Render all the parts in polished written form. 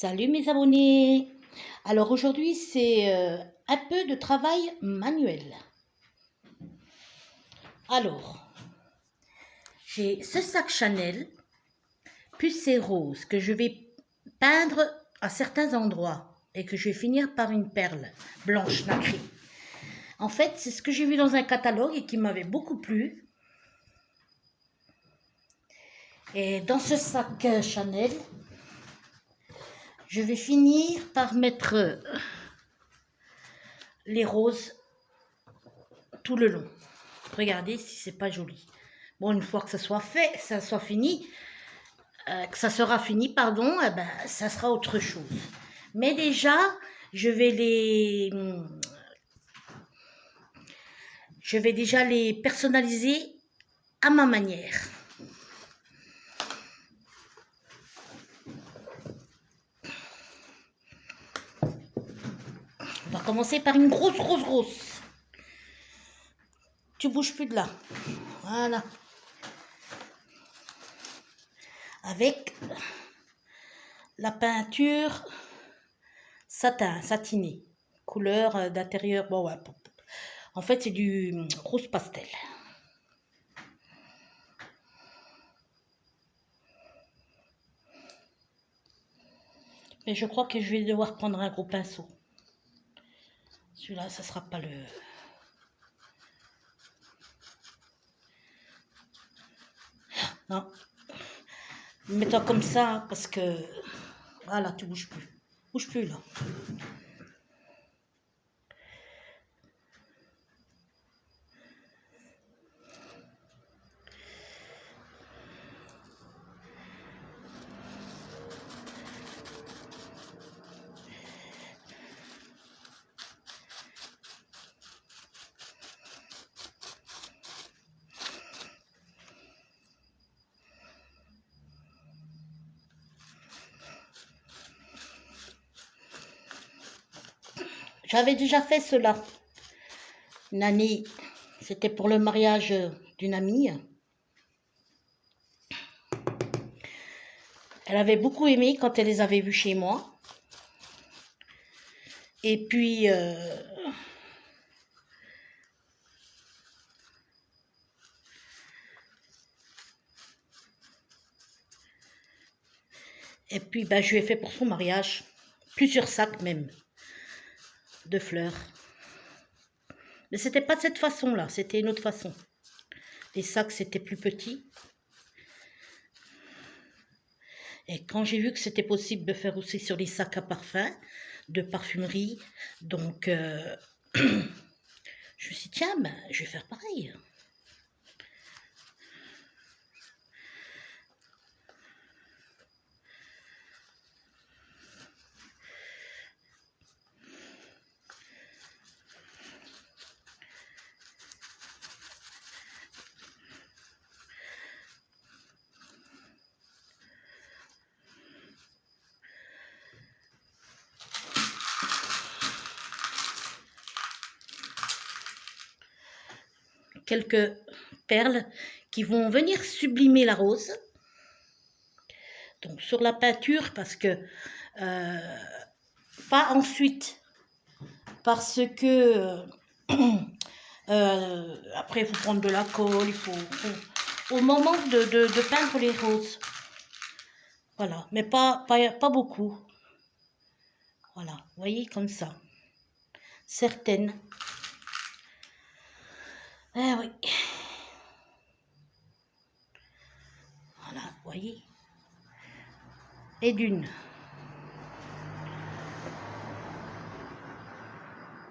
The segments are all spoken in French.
Salut mes abonnés. Alors aujourd'hui c'est un peu de travail manuel. Alors j'ai ce sac Chanel pucé rose que je vais peindre à certains endroits et que je vais finir par une perle blanche nacrée. En fait c'est ce que j'ai vu dans un catalogue et qui m'avait beaucoup plu. Et dans ce sac Chanel je vais finir par mettre les roses tout le long. Regardez si c'est pas joli. Bon, une fois que ça soit fait, ça soit fini, que ça sera fini, pardon, eh ben, ça sera autre chose. Mais déjà, je vais déjà les personnaliser à ma manière. On va commencer par une grosse. Tu bouges plus de là. Voilà. Avec la peinture satinée. Couleur d'intérieur. Bon, ouais. En fait, c'est du rose pastel. Mais je crois que je vais devoir prendre un gros pinceau. Celui-là, ça sera pas le... Non. Mets-toi comme ça, parce que... Voilà, tu bouges plus. Bouge plus, là. J'avais déjà fait cela. Une année, c'était pour le mariage d'une amie. Elle avait beaucoup aimé quand elle les avait vus chez moi. Et puis, ben, je lui ai fait pour son mariage plusieurs sacs même de fleurs. Mais c'était pas de cette façon-là, c'était une autre façon. Les sacs, c'était plus petit. Et quand j'ai vu que c'était possible de faire aussi sur les sacs à parfum, de parfumerie, donc je me suis dit, tiens, ben, je vais faire pareil. Quelques perles qui vont venir sublimer la rose. Donc sur la peinture, parce que pas ensuite, parce que après il faut prendre de la colle, il faut au moment de peindre les roses. Voilà, mais pas beaucoup. Voilà, vous voyez, comme ça. Certaines. Eh oui. Voilà, vous voyez. Et d'une.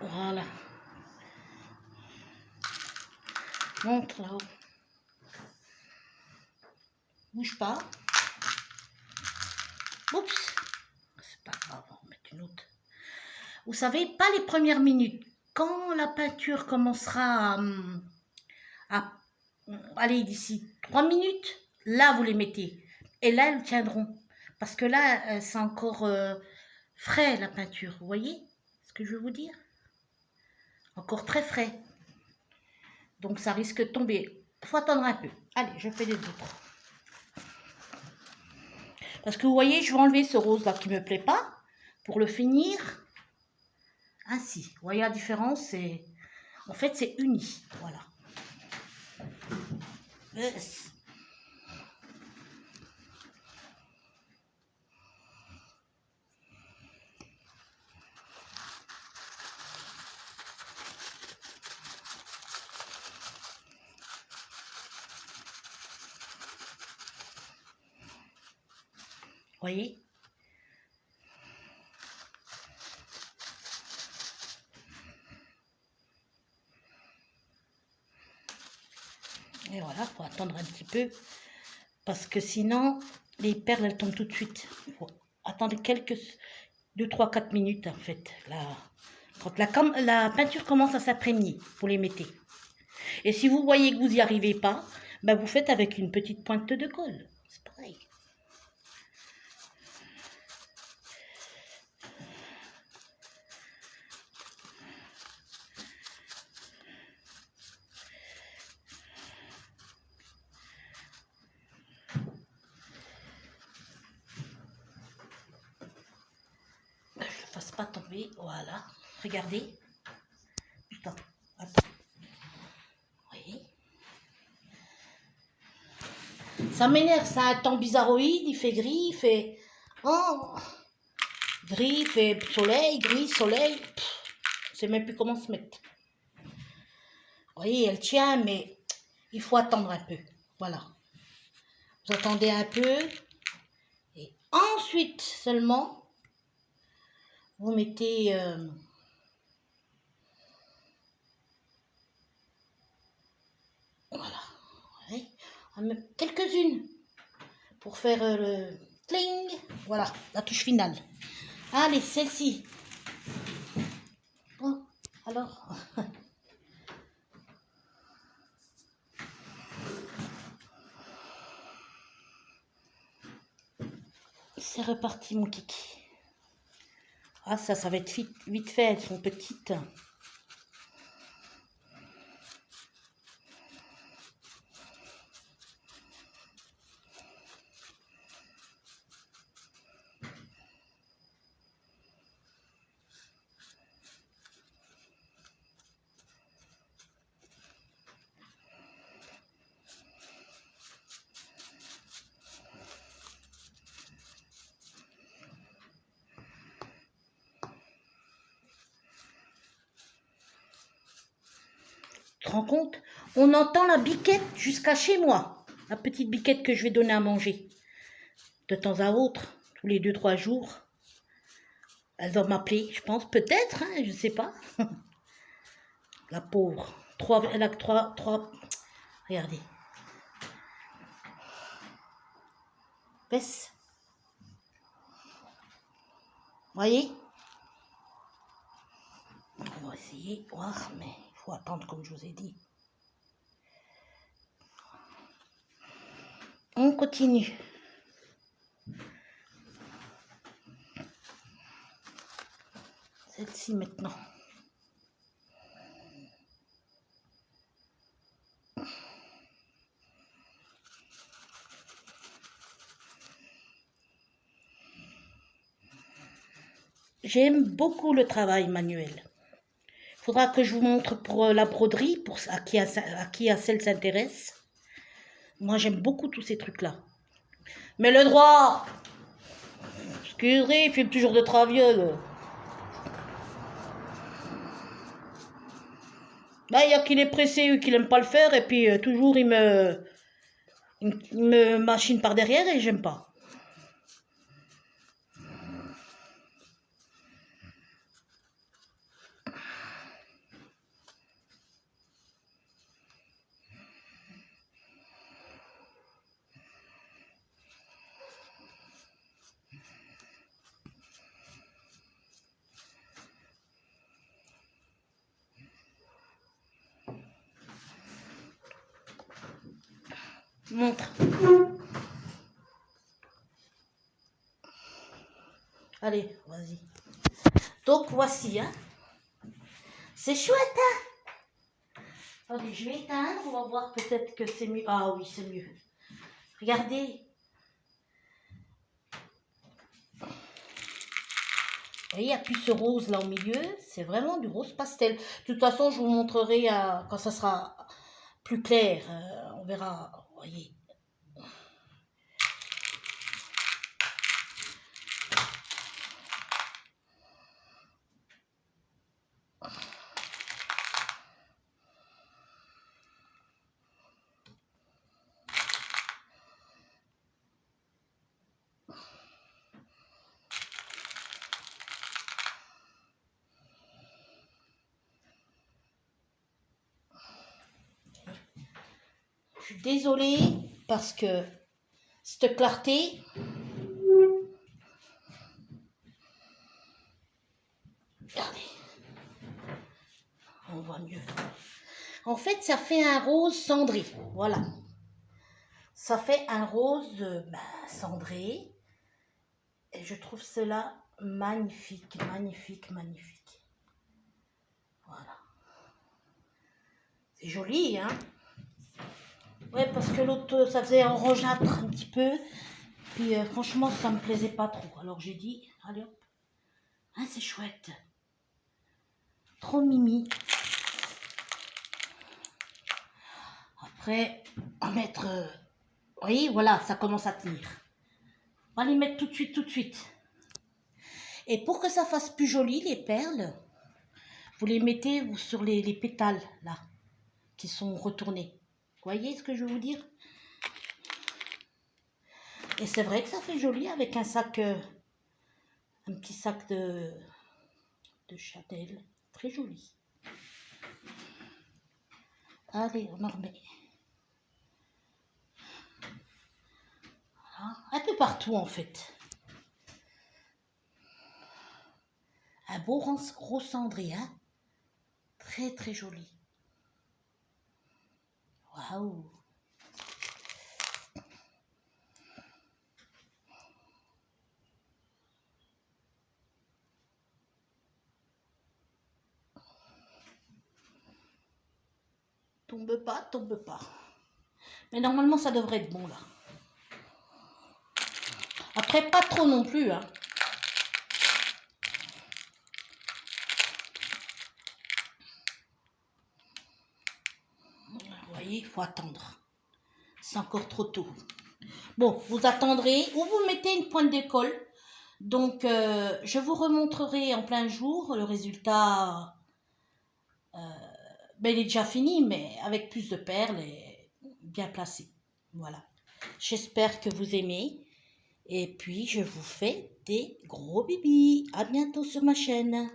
Voilà. Montre là-haut. Bouge pas. Oups. C'est pas grave, on va mettre une autre. Vous savez, pas les premières minutes. Quand la peinture commencera allez, d'ici 3 minutes, là, vous les mettez. Et là, elles tiendront. Parce que là, c'est encore frais, la peinture. Vous voyez ce que je veux vous dire? Encore très frais. Donc, ça risque de tomber. Il faut attendre un peu. Allez, je fais les autres. Parce que vous voyez, je vais enlever ce rose-là qui ne me plaît pas pour le finir ainsi. Vous voyez la différence, c'est... En fait, c'est uni. Voilà. Yes. Voyez? Et voilà, faut attendre un petit peu parce que sinon les perles elles tombent tout de suite. Faut attendre quelques 2, 3, 4 minutes en fait. Là, quand la peinture commence à s'imprégner, vous les mettez. Et si vous voyez que vous n'y arrivez pas, ben vous faites avec une petite pointe de colle. C'est pareil. Je ne le fasse pas tomber, voilà. Regardez. Attends, attends. Oui. Ça m'énerve, ça a un temps bizarroïde, il fait gris, il fait... Oh, gris, il fait soleil, gris, soleil. Je sais même plus comment se mettre. Vous voyez, elle tient, mais il faut attendre un peu. Voilà. Vous attendez un peu. Et ensuite seulement, vous mettez... voilà. Ouais. On va mettre quelques-unes pour faire le cling. Voilà, la touche finale. Allez, celle-ci. Bon, alors... C'est reparti mon kiki. Ah ça va être vite fait, elles sont petites. Tu te rends compte? On entend la biquette jusqu'à chez moi. La petite biquette que je vais donner à manger. De temps à autre, tous les 2-3 jours. Elle va m'appeler, je pense, peut-être, hein, je ne sais pas. La pauvre. Elle a trois... Regardez. Baisse. Voyez? On va essayer de voir, mais il faut attendre comme je vous ai dit. On continue. Celle-ci maintenant. J'aime beaucoup le travail manuel. Il faudra que je vous montre pour la broderie, pour à qui celle s'intéresse. Moi, j'aime beaucoup tous ces trucs-là. Mais le droit, excusez, il fait toujours de traviole. Ben, il y a qu'il est pressé ou qu'il n'aime pas le faire, et puis toujours il me machine par derrière et j'aime pas. Montre. Allez, vas-y. Donc, voici, hein. C'est chouette, hein. Attendez, je vais éteindre, on va voir peut-être que c'est mieux. Ah oui, c'est mieux. Regardez. voyez, il n'y a plus ce rose là au milieu, c'est vraiment du rose pastel. De toute façon, je vous montrerai quand ça sera plus clair, on verra, vous voyez. Je suis désolée parce que cette clarté, regardez, on voit mieux. En fait, ça fait un rose cendré, voilà. Ça fait un rose cendré. Et je trouve cela magnifique, magnifique, magnifique. Voilà. C'est joli, hein? Ouais, parce que l'autre, ça faisait orangeâtre un petit peu. Puis franchement, ça me plaisait pas trop. Alors j'ai dit, allez hop. Hein, c'est chouette. Trop mimi. Après, on va mettre... vous voyez, voilà, ça commence à tenir. On va les mettre tout de suite, tout de suite. Et pour que ça fasse plus joli, les perles, vous les mettez sur les pétales, là, qui sont retournés. Vous voyez ce que je veux vous dire? Et c'est vrai que ça fait joli avec un sac, un petit sac de Chanel. Très joli. Allez, on en remet. Voilà. Un peu partout, en fait. Un beau rose cendré, hein? Très, très joli. Waouh! Tombe pas, tombe pas. Mais normalement, ça devrait être bon, là. Après, pas trop non plus, hein. Vous voyez, il faut attendre. C'est encore trop tôt. Bon, vous attendrez ou vous mettez une pointe de colle. Donc, je vous remontrerai en plein jour le résultat. Il est déjà fini, mais avec plus de perles et bien placé. Voilà. J'espère que vous aimez. Et puis, je vous fais des gros bibis. À bientôt sur ma chaîne.